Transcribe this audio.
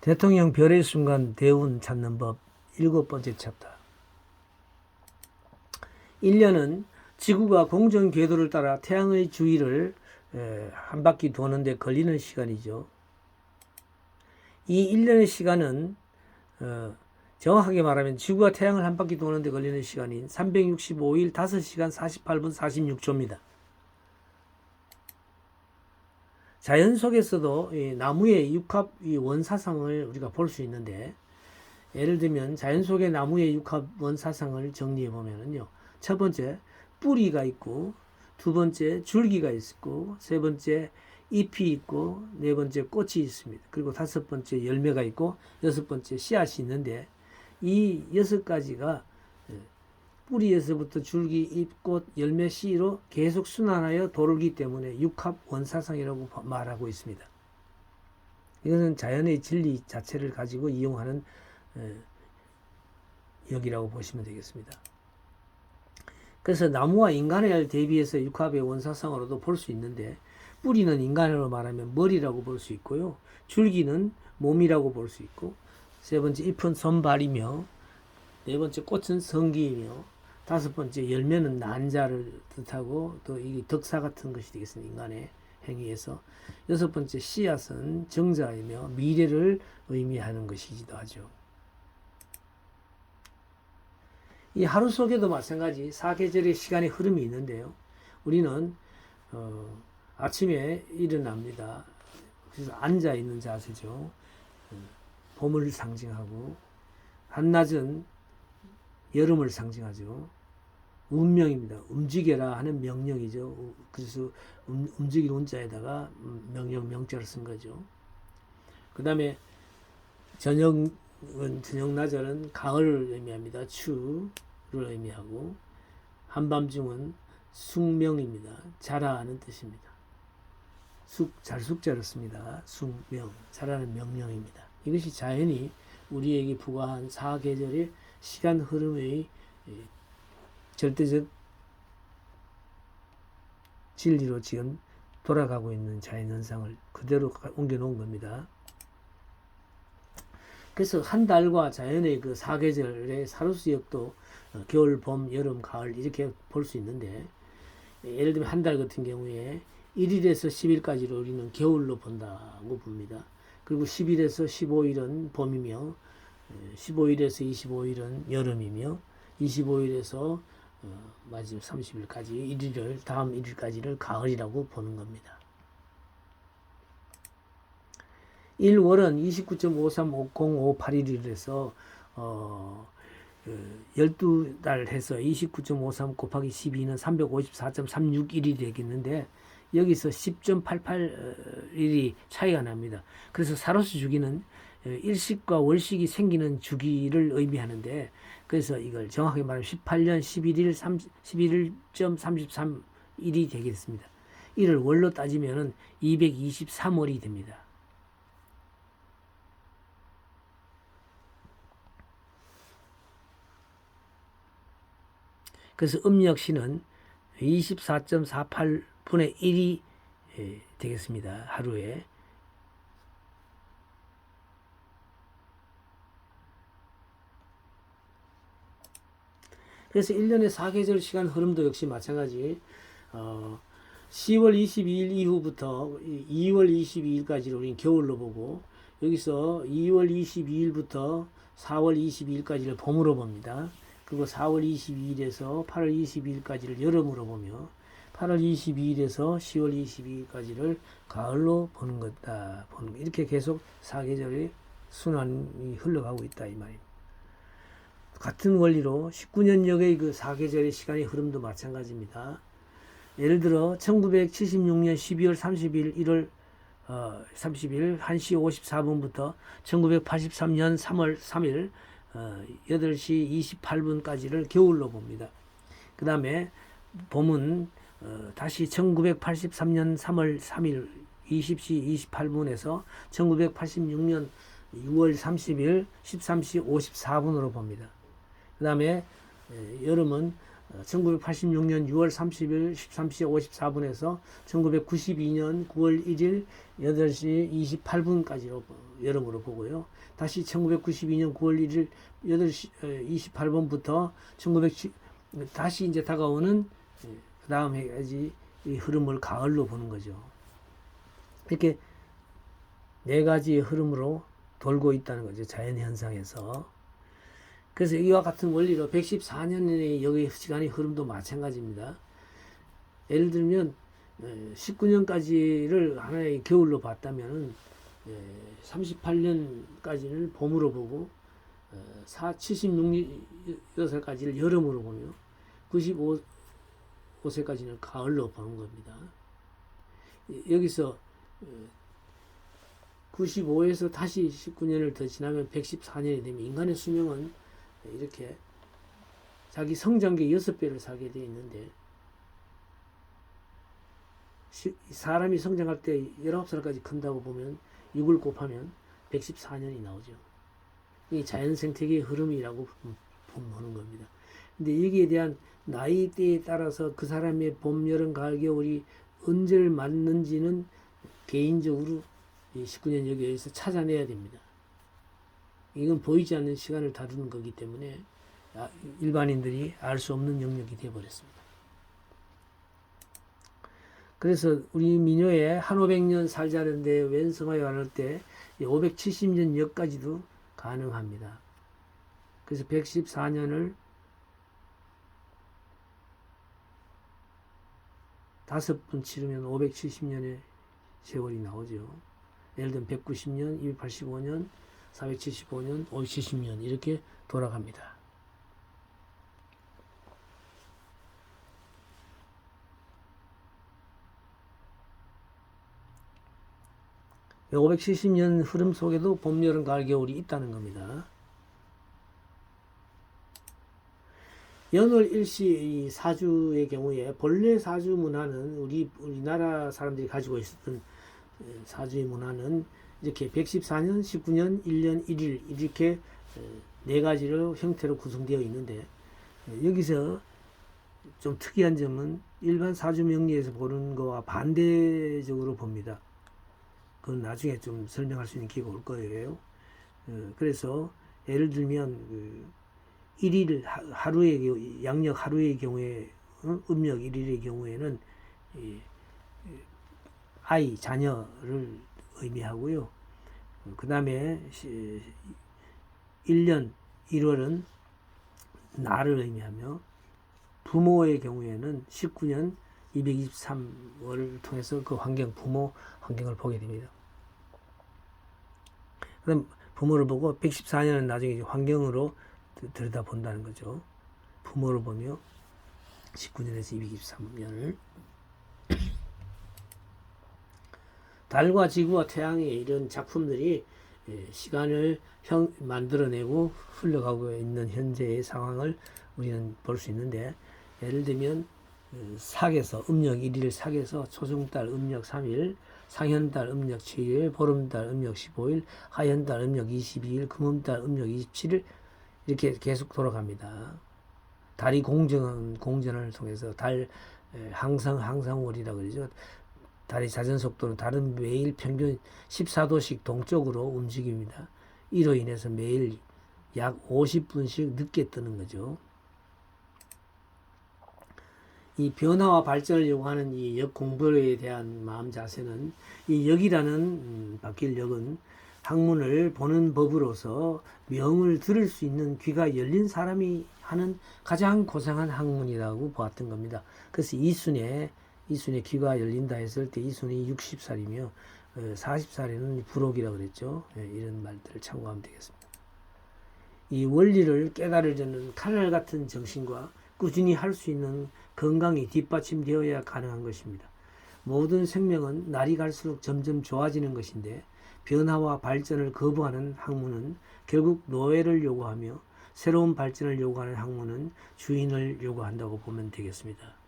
대통령 별의 순간 대운 찾는 법 7번째 챕터. 1년은 지구가 공전 궤도를 따라 태양의 주위를 한 바퀴 도는데 걸리는 시간이죠. 이 1년의 시간은 정확하게 말하면 지구가 태양을 한 바퀴 도는데 걸리는 시간인 365일 5시간 48분 46초입니다. 자연 속에서도 나무의 육합 원사상을 우리가 볼 수 있는데, 예를 들면 자연 속의 나무의 육합 원사상을 정리해 보면은요, 첫 번째 뿌리가 있고, 두 번째 줄기가 있고, 세 번째 잎이 있고, 네 번째 꽃이 있습니다. 그리고 다섯 번째 열매가 있고, 여섯 번째 씨앗이 있는데, 이 여섯 가지가 뿌리에서부터 줄기, 잎, 꽃, 열매, 씨로 계속 순환하여 도르기 때문에 육합 원사상이라고 말하고 있습니다. 이것은 자연의 진리 자체를 가지고 이용하는 역이라고 보시면 되겠습니다. 그래서 나무와 인간을 대비해서 육합의 원사상으로도 볼 수 있는데, 뿌리는 인간으로 말하면 머리라고 볼 수 있고요, 줄기는 몸이라고 볼 수 있고, 세 번째 잎은 손발이며, 네 번째 꽃은 성기이며, 다섯 번째 열매는 난자를 뜻하고, 또 이게 덕사 같은 것이 되겠습니다. 인간의 행위에서. 여섯 번째 씨앗은 정자이며 미래를 의미하는 것이기도 하죠. 이 하루 속에도 마찬가지 사계절의 시간의 흐름이 있는데요, 우리는 아침에 일어납니다. 그래서 앉아 있는 자세죠. 봄을 상징하고, 한낮은 여름을 상징하죠. 운명입니다. 움직여라 하는 명령이죠. 그래서 움직일 운자에다가 명령 명자를 쓴 거죠. 그 다음에 저녁 낮절은 가을을 의미합니다. 추를 의미하고, 한밤중은 숙명입니다. 자라는 뜻입니다. 잘숙자를 씁니다. 숙명, 자라는 명령입니다. 이것이 자연이 우리에게 부과한 사계절의 시간 흐름의 절대적 진리로 지금 돌아가고 있는 자연현상을 그대로 옮겨 놓은 겁니다. 그래서 한 달과 자연의 그 사계절의 사루수역도 겨울, 봄, 여름, 가을 이렇게 볼 수 있는데, 예를 들면 한 달 같은 경우에 1일에서 10일까지를 우리는 겨울로 본다고 봅니다. 그리고 10일에서 15일은 봄이며, 15일에서 25일은 여름이며, 25일에서 마지막 30일까지 다음 1일까지를 가을이라고 보는 겁니다. 1월은 29.535058일을 해서 12달 해서 29.53 곱하기 12는 354.361일이 되겠는데, 여기서 10.88일이 차이가 납니다. 그래서 사로스 주기는 일식과 월식이 생기는 주기를 의미하는데, 그래서 이걸 정확하게 말하면 18년 11.33일이 되겠습니다. 이를 월로 따지면 223월이 됩니다. 그래서 음력시는 24.48분의 1이 되겠습니다. 하루에. 그래서 1년의 사계절 시간 흐름도 역시 마찬가지, 10월 22일 이후부터 2월 22일까지를 우리는 겨울로 보고, 여기서 2월 22일부터 4월 22일까지를 봄으로 봅니다. 그리고 4월 22일에서 8월 22일까지를 여름으로 보며, 8월 22일에서 10월 22일까지를 가을로 보는 거다. 이렇게 계속 사계절의 순환이 흘러가고 있다 이 말입니다. 같은 원리로 19년역의 그 사계절의 시간의 흐름도 마찬가지입니다. 예를 들어 1976년 12월 30일 1월 30일 1시 54분부터 1983년 3월 3일 8시 28분까지를 겨울로 봅니다. 그 다음에 봄은 다시 1983년 3월 3일 20시 28분에서 1986년 6월 30일 13시 54분으로 봅니다. 그 다음에 여름은 1986년 6월 30일 13시 54분에서 1992년 9월 1일 8시 28분까지로 여름으로 보고요. 다시 1992년 9월 1일 8시 28분부터 1910 다시 이제 다가오는 그 다음 해까지 이 흐름을 가을로 보는 거죠. 이렇게 네 가지의 흐름으로 돌고 있다는 거죠. 자연 현상에서. 그래서 이와 같은 원리로 114년의 여기 시간의 흐름도 마찬가지입니다. 예를 들면 19년까지를 하나의 겨울로 봤다면 38년까지는 봄으로 보고 76살까지를 여름으로 보며 95세까지는 가을로 보는 겁니다. 여기서 95에서 다시 19년을 더 지나면 114년이 되면 인간의 수명은 이렇게 자기 성장기 6배를 살게 되어 있는데, 사람이 성장할 때 19살까지 큰다고 보면 6을 곱하면 114년이 나오죠. 이 자연 생태계의 흐름이라고 보는 겁니다. 근데 여기에 대한 나이대에 따라서 그 사람의 봄, 여름, 가을, 겨울이 언제를 맞는지는 개인적으로 19년 여기에서 찾아내야 됩니다. 이건 보이지 않는 시간을 다루는 거기 때문에 일반인들이 알 수 없는 영역이 되어버렸습니다. 그래서 우리 민요에 한 500년 살자는데 웬성하여 안 할 때 570년 역까지도 가능합니다. 그래서 114년을 5번 치르면 570년의 세월이 나오죠. 예를 들면 190년, 285년, 475년, 570년 이렇게 돌아갑니다. 이 570년 흐름 속에도 봄, 여름, 가을, 겨울이 있다는 겁니다. 연월 일시 사주의 경우에 본래 사주 문화는 우리나라 사람들이 가지고 있었던 사주의 문화는 이렇게 114년, 19년, 1년, 1일 이렇게 네 가지로 형태로 구성되어 있는데, 여기서 좀 특이한 점은 일반 사주 명리에서 보는 거와 반대적으로 봅니다. 그건 나중에 좀 설명할 수 있는 기회가 올 거예요. 그래서 예를 들면 1일 하루의 양력 하루의 경우에 음력 1일의 경우에는 아이 자녀를 의미하고요. 그 다음에 1년 1월은 날을 의미하며, 부모의 경우에는 19년 223월을 통해서 그 부모 환경을 보게 됩니다. 그 다음 부모를 보고 114년은 나중에 환경으로 들여다본다는 거죠. 부모를 보며 19년에서 223년을 달과 지구와 태양의 이런 작품들이 시간을 만들어내고 흘러가고 있는 현재의 상황을 우리는 볼 수 있는데, 예를 들면 sak에서 음력 1일 sak에서 초승달 음력 3일, 상현달 음력 7일, 보름달 음력 15일, 하현달 음력 22일, 금음달 음력 27일 이렇게 계속 돌아갑니다. 달이 공전을 통해서 달 항상월이라고 그러죠. 달의 자전 속도는 달은 매일 평균 14도씩 동쪽으로 움직입니다. 이로 인해서 매일 약 50분씩 늦게 뜨는 거죠. 이 변화와 발전을 요구하는 이 역 공부에 대한 마음 자세는, 이 역이라는 바뀔 역은 학문을 보는 법으로서 명을 들을 수 있는 귀가 열린 사람이 하는 가장 고상한 학문이라고 보았던 겁니다. 그래서 이순의 귀가 열린다 했을 때 이순이 60살이며 40살에는 불옥이라고 그랬죠. 이런 말들을 참고하면 되겠습니다. 이 원리를 깨달으려는 칼날 같은 정신과 꾸준히 할 수 있는 건강이 뒷받침되어야 가능한 것입니다. 모든 생명은 날이 갈수록 점점 좋아지는 것인데, 변화와 발전을 거부하는 학문은 결국 노예를 요구하며, 새로운 발전을 요구하는 학문은 주인을 요구한다고 보면 되겠습니다.